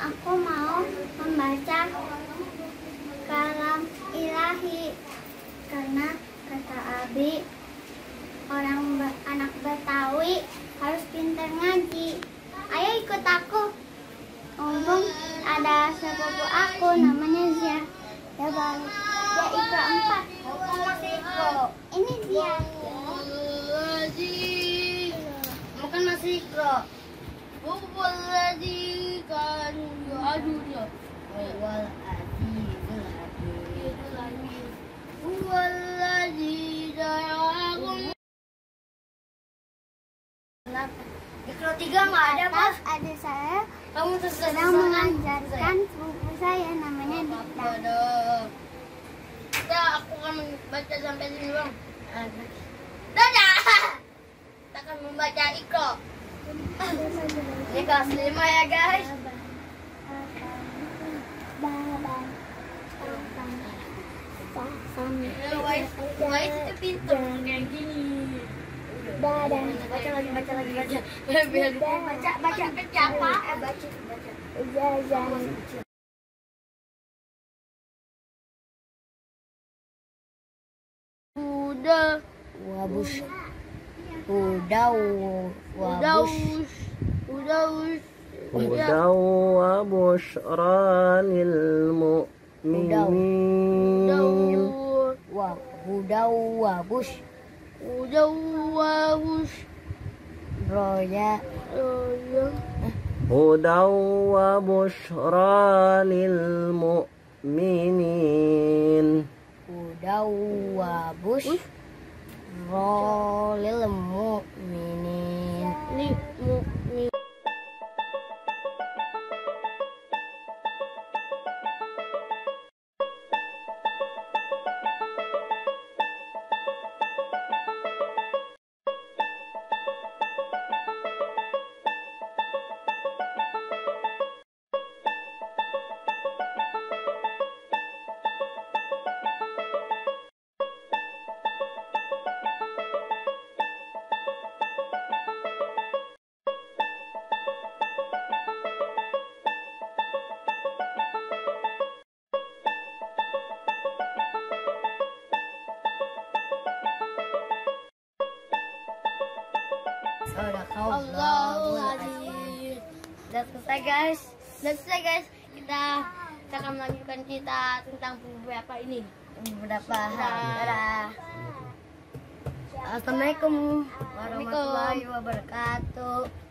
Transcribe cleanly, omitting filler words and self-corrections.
Aku mau membaca kalam ilahi karena kata Abi anak Betawi harus pintar ngaji. Ayo ikut aku. Mumpung ada sepupu aku namanya Zia. Ya bang, dia ikro 4. Aku masih ikro. Ini Zia. Bukan masih ikro. Bukan lagi kan. Aduh dia. Ikro 3 nggak ada, Mas. Adik saya Kamu sedang mengajarkan sepupu saya namanya Dita. Kita aku akan membaca sampai sini, Bang. Dadah. Kita akan membaca Ikro. Ini kelas 5 ya, guys. Wais itu pintar kayak gini. Dadah. Baca lagi. Baca siapa? Baca. Zazan. Udah Wabus. Wabus. هدى وبشرى للمؤمنين Huda wabus. Roya. هدى وبشرى للمؤمنين Huda wabus. Rolil mu'minin. Udah selesai guys. Kita akan melanjutkan cerita tentang beberapa ini. Dadah. Assalamualaikum warahmatullahi wabarakatuh.